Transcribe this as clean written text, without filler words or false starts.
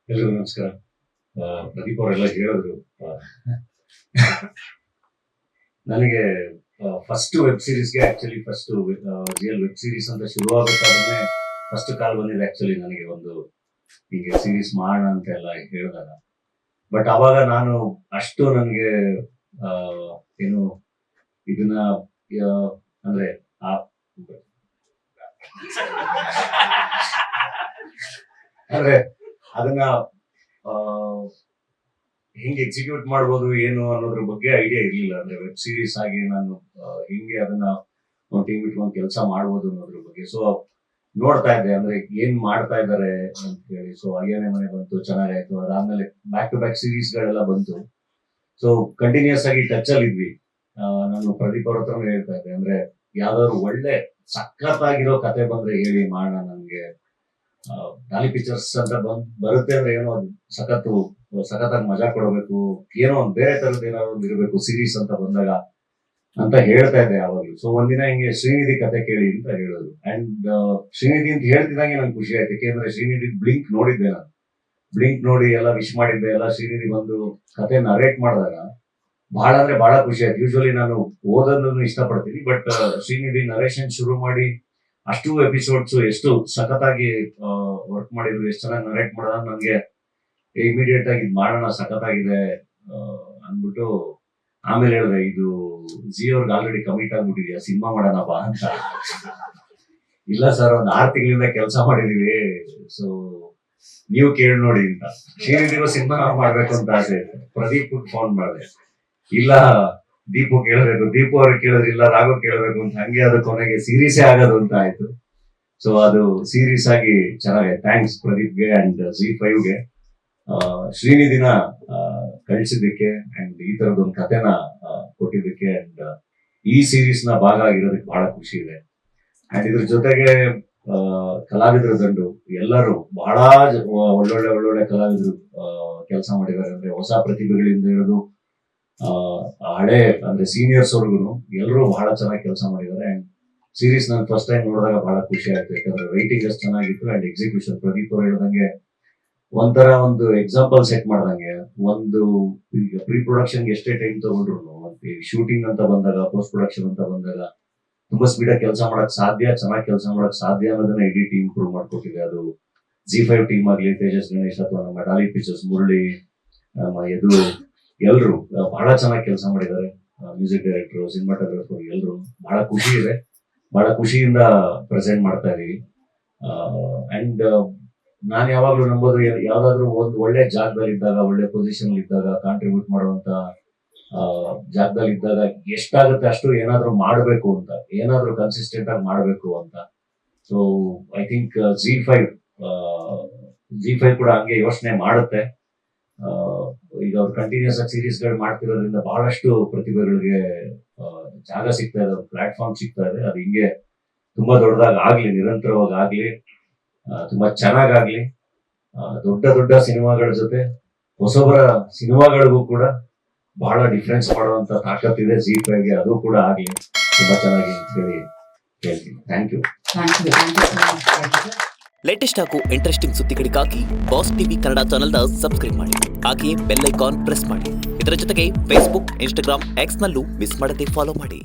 ಎಲ್ರಿಗೂ ನಮಸ್ಕಾರ. ಪ್ರದೀಪ್ ಅವರೆಲ್ಲ ಹೇಳಿದ್ರು. ನನಗೆ ಫಸ್ಟ್ ವೆಬ್ ಸೀರೀಸ್ಗೆ actually first real web series ಅಂತ ಶುರುವಾಗಬೇಕಾದ್ರೆ ಫಸ್ಟ್ ಕಾಲ್ ಬಂದಿದೆ ಆಕ್ಚುಲಿ ನನಗೆ ಒಂದು ಹೀಗೆ ಸೀರೀಸ್ ಮಾಡೋಣ ಅಂತ ಎಲ್ಲ ಹೇಳಿದಾಗ. ಬಟ್ ಅವಾಗ ನಾನು ಅಷ್ಟು ನನಗೆ ಏನು ಇದನ್ನ ಅಂದ್ರೆ ಆ ಅಂದ್ರೆ ಅದನ್ನ ಹೆಂಗೆ ಎಕ್ಸಿಕ್ಯೂಟ್ ಮಾಡ್ಬೋದು ಏನು ಅನ್ನೋದ್ರ ಬಗ್ಗೆ ಐಡಿಯಾ ಇರ್ಲಿಲ್ಲ. ಅಂದ್ರೆ ವೆಬ್ ಸೀರೀಸ್ ಆಗಿ ನಾನು ಹೆಂಗೆ ಅದನ್ನ ಒಂದು ಟೀಮ್ ಇಟ್ಕೊಂಡು ಕೆಲಸ ಮಾಡ್ಬೋದು ಅನ್ನೋದ್ರ ಬಗ್ಗೆ. ಸೊ ನೋಡ್ತಾ ಇದ್ದೆ ಅಂದ್ರೆ ಏನ್ ಮಾಡ್ತಾ ಇದ್ದಾರೆ ಅಂತ ಹೇಳಿ. ಸೊ ಅಯ್ಯನೇ ಮನೆ ಬಂತು, ಚೆನ್ನಾಗಾಯ್ತು. ಅದಾದ್ಮೇಲೆ ಬ್ಯಾಕ್ ಟು ಬ್ಯಾಕ್ ಸೀರೀಸ್ ಗಳೆಲ್ಲ ಬಂತು. ಸೊ ಕಂಟಿನ್ಯೂಸ್ ಆಗಿ ಟಚ್ ಅಲ್ಲಿ ಇದ್ವಿ. ನಾನು ಪ್ರದೀಪ್ ಅವ್ರ ಹತ್ರ ಹೇಳ್ತಾ ಇದ್ದೆ, ಅಂದ್ರೆ ಯಾವ್ದಾದ್ರು ಒಳ್ಳೆ ಸಖತ್ತಾಗಿರೋ ಕತೆ ಬಂದ್ರೆ ಹೇಳಿ ಮಾಡೋಣ. ನನ್ಗೆ ಡಾಲಿ ಪಿಕ್ಚರ್ಸ್ ಅಂತ ಬರುತ್ತೆ ಅಂದ್ರೆ ಏನೋ ಅದು ಸಖತ್ತಾಗಿ ಮಜಾ ಕೊಡಬೇಕು, ಏನೋ ಒಂದ್ ಬೇರೆ ತರದ್ ಏನಾದ್ರು ಒಂದು ಇರಬೇಕು ಸೀರೀಸ್ ಅಂತ ಬಂದಾಗ ಅಂತ ಹೇಳ್ತಾ ಇದ್ದೆ ಯಾವಾಗ್ಲೂ. ಸೊ ಒಂದಿನ ಹಿಂಗೆ ಶ್ರೀನಿಧಿ ಕತೆ ಕೇಳಿ ಅಂತ ಹೇಳೋದು. ಅಂಡ್ ಶ್ರೀನಿಧಿ ಅಂತ ಹೇಳ್ತಿದಂಗೆ ನಂಗೆ ಖುಷಿ ಆಯ್ತು. ಯಾಕೆಂದ್ರೆ ಶ್ರೀನಿಧಿ ಬ್ಲಿಂಕ್ ನೋಡಿದ್ದೆ ನಾನು. ಬ್ಲಿಂಕ್ ನೋಡಿ ಎಲ್ಲ ವಿಶ್ ಮಾಡಿದ್ದೆ ಎಲ್ಲ. ಶ್ರೀನಿಧಿ ಬಂದು ಕತೆ ನರೇಟ್ ಮಾಡಿದಾಗ ಬಹಳ ಅಂದ್ರೆ ಬಹಳ ಖುಷಿ ಆಯ್ತು. ಯೂಶುವಲಿ ನಾನು ಓದೋದನ್ನು ಇಷ್ಟಪಡ್ತೀನಿ, ಬಟ್ ಶ್ರೀನಿಧಿ ನರೇಷನ್ ಶುರು ಮಾಡಿ ಅಷ್ಟು ಎಪಿಸೋಡ್ಸ್ ಎಷ್ಟು ಸಖತ್ತಾಗಿ ವರ್ಕ್ ಮಾಡಿದ್ರು, ಎಷ್ಟು ಚೆನ್ನಾಗಿ ನರೇಟ್ ಮಾಡಿದಾಗ ನನಗೆ ಇಮಿಡಿಯೇಟ್ ಆಗಿ ಇದು ಮಾಡೋಣ ಸಖತ್ತಾಗಿದೆ ಅಂದ್ಬಿಟ್ಟು ಆಮೇಲೆ ಹೇಳಿದೆ, ಇದು ಜಿ ಅವ್ರಿಗೆ ಆಲ್ರೆಡಿ ಕಮಿಟ್ ಆಗ್ಬಿಟ್ಟಿದ್ಯಾ, ಸಿನಿಮಾ ಮಾಡೋಣ ಬಾ ಅಂತ. ಇಲ್ಲ ಸರ್, ಒಂದ್ 6 ತಿಂಗಳಿಂದ ಕೆಲಸ ಮಾಡಿದೀವಿ, ಸೊ ನೀವು ಕೇಳಿ ನೋಡಿ ಅಂತ. ಶ್ರೀನಿಧಿಗೂ ಸಿನಿಮಾ ಮಾಡ್ಬೇಕು ಅಂತ ಆಸೆ ಇತ್ತು. ಪ್ರದೀಪ್ ಫೋನ್ ಮಾಡಿದೆ, ಇಲ್ಲ ದೀಪು ಕೇಳಬೇಕು, ದೀಪು ಅವ್ರಿಗೆ ಕೇಳಿದ್ರೆ ಇಲ್ಲ ರಾಘವ್ ಕೇಳಬೇಕು ಅಂತ. ಹಂಗೆ ಅದು ಕೊನೆಗೆ ಸೀರೀಸೇ ಆಗೋದು ಅಂತ ಆಯ್ತು. ಸೊ ಅದು ಸೀರೀಸ್ ಆಗಿ ಚೆನ್ನಾಗಿದೆ. ಥ್ಯಾಂಕ್ಸ್ ಪ್ರದೀಪ್ಗೆ ಅಂಡ್ Z5ಗೆ ಶ್ರೀನಿಧಿನ ಕಳಿಸಿದ್ದಕ್ಕೆ ಅಂಡ್ ಈ ತರದೊಂದು ಕಥೆನ ಕೊಟ್ಟಿದ್ದಕ್ಕೆ ಅಂಡ್ ಈ ಸೀರೀಸ್ ನ ಭಾಗ ಆಗಿರೋದಕ್ಕೆ ಬಹಳ ಖುಷಿ ಇದೆ. ಅಂಡ್ ಇದ್ರ ಜೊತೆಗೆ ಕಲಾವಿದರ ದಂಡು ಎಲ್ಲರೂ ಬಹಳ ಒಳ್ಳೊಳ್ಳೆ ಕಲಾವಿದರು ಕೆಲಸ ಮಾಡಿದ್ದಾರೆ. ಅಂದ್ರೆ ಹೊಸ ಪ್ರತಿಭೆಗಳಿಂದ ಇರೋದು ಹಳೆ ಅಂದ್ರೆ ಸೀನಿಯರ್ಸ್ ವರ್ಗುನು ಎಲ್ಲರೂ ಬಹಳ ಚೆನ್ನಾಗಿ ಕೆಲಸ ಮಾಡಿದ್ದಾರೆ. ಅಂಡ್ ಸೀರೀಸ್ ನಾನು ಫಸ್ಟ್ ಟೈಮ್ ನೋಡಿದಾಗ ಬಹಳ ಖುಷಿ ಆಯ್ತು. ಯಾಕಂದ್ರೆ ರೈಟಿಂಗ್ ಅಷ್ಟು ಚೆನ್ನಾಗಿತ್ತು ಅಂಡ್ ಎಕ್ಸಿಕ್ಯೂಷನ್ ಪ್ರದೀಪ್ ಅವರು ಹೇಳ್ದಂಗೆ ಒಂಥರ ಒಂದು ಎಕ್ಸಾಂಪಲ್ ಸೆಟ್ ಮಾಡ್ದಂಗೆ. ಒಂದು ಈಗ ಪ್ರೀ ಪ್ರೊಡಕ್ಷನ್ ಎಷ್ಟೇ ಟೈಮ್ ತಗೊಂಡ್ರು ಮತ್ತೆ ಶೂಟಿಂಗ್ ಅಂತ ಬಂದಾಗ, ಪೋಸ್ಟ್ ಪ್ರೊಡಕ್ಷನ್ ಅಂತ ಬಂದಾಗ ತುಂಬಾ ಸ್ಪೀಡಾಗಿ ಕೆಲಸ ಮಾಡಕ್ ಸಾಧ್ಯ, ಚೆನ್ನಾಗಿ ಕೆಲಸ ಮಾಡಕ್ ಸಾಧ್ಯ ಅನ್ನೋದನ್ನ ಇಡೀ ಟೀಮ್ ಪ್ರೂವ್ ಮಾಡ್ಕೊಟ್ಟಿದೆ. ಅದು Z5 ಟೀಮ್ ಆಗ್ಲಿ, ತೇಜಸ್ ಗಣೇಶ್ ಅಥವಾ ನಮ್ಮ ಡಾಲಿ ಪಿಕ್ಚರ್ಸ್ ಮುರಳಿ, ನಮ್ಮ ಎಲ್ರು ಬಹಳ ಚೆನ್ನಾಗಿ ಕೆಲಸ ಮಾಡಿದ್ದಾರೆ. ಮ್ಯೂಸಿಕ್ ಡೈರೆಕ್ಟರ್, ಸಿನಿಮಾಟೋಗ್ರಫರ್ ಎಲ್ರು ಬಹಳ ಖುಷಿ ಇದೆ. ಬಹಳ ಖುಷಿಯಿಂದ ಪ್ರೆಸೆಂಟ್ ಮಾಡ್ತಾ ಇದೀವಿ. ಅಂಡ್ ನಾನು ಯಾವಾಗ್ಲೂ ನಂಬೋದು, ಯಾವ್ದಾದ್ರು ಒಂದು ಒಳ್ಳೆ ಜಾಗದಲ್ಲಿ ಇದ್ದಾಗ, ಒಳ್ಳೆ ಪೊಸಿಷನ್ ಇದ್ದಾಗ, ಕಾಂಟ್ರಿಬ್ಯೂಟ್ ಮಾಡುವಂತ ಜಾಗದಲ್ಲಿ ಇದ್ದಾಗ ಎಷ್ಟಾಗುತ್ತೆ ಅಷ್ಟು ಏನಾದ್ರು ಮಾಡ್ಬೇಕು ಅಂತ, ಏನಾದ್ರು ಕನ್ಸಿಸ್ಟೆಂಟ್ ಆಗಿ ಮಾಡ್ಬೇಕು ಅಂತ. ಸೊ ಐ ಥಿಂಕ್ Z5 ಕೂಡ ಹಂಗೆ ಯೋಚನೆ ಮಾಡುತ್ತೆ. ಈಗ ಅವ್ರು ಕಂಟಿನ್ಯೂಸ್ ಆಗಿ ಸೀರೀಸ್ ಗಳು ಮಾಡ್ತಿರೋದ್ರಿಂದ ಬಹಳಷ್ಟು ಪ್ರತಿಭೆಗಳಿಗೆ ಜಾಗ ಸಿಗ್ತಾ ಇದೆ, ಪ್ಲಾಟ್ಫಾರ್ಮ್ ಸಿಗ್ತಾ ಇದೆ. ಅದು ಹಿಂಗೆ ತುಂಬಾ ದೊಡ್ಡದಾಗಿ ಆಗ್ಲಿ, ನಿರಂತರವಾಗಿ ಆಗ್ಲಿ, ತುಂಬಾ ಚೆನ್ನಾಗಾಗ್ಲಿ. ದೊಡ್ಡ ಸಿನಿಮಾಗಳ ಜೊತೆ ಹೊಸಬರ ಸಿನಿಮಾಗಳಿಗೂ ಕೂಡ ಬಹಳ ಡಿಫ್ರೆನ್ಸ್ ಮಾಡುವಂತ ತಾಕತ್ತಿದೆ Z5ಗೆ. ಅದು ಕೂಡ ಆಗ್ಲಿ, ತುಂಬಾ ಚೆನ್ನಾಗಿ ಅಂತ ಹೇಳಿ ಹೇಳ್ತೀನಿ. Thank you. ಲೇಟೆಸ್ಟ್ ಹಾಗೂ ಇಂಟ್ರೆಸ್ಟಿಂಗ್ ಸುದ್ದಿಗಳಿಗಾಗಿ ಬಾಸ್ ಟಿವಿ ಕನ್ನಡ ಚಾನೆಲ್ನ ಸಬ್ಸ್ಕ್ರೈಬ್ ಮಾಡಿ. ಹಾಗೆಯೇ ಬೆಲ್ ಐಕಾನ್ ಪ್ರೆಸ್ ಮಾಡಿ. ಇದರ ಜೊತೆಗೆ ಫೇಸ್ಬುಕ್, ಇನ್ಸ್ಟಾಗ್ರಾಮ್, ಎಕ್ಸ್ ನಲ್ಲೂ ಮಿಸ್ ಮಾಡದೆ ಫಾಲೋ ಮಾಡಿ.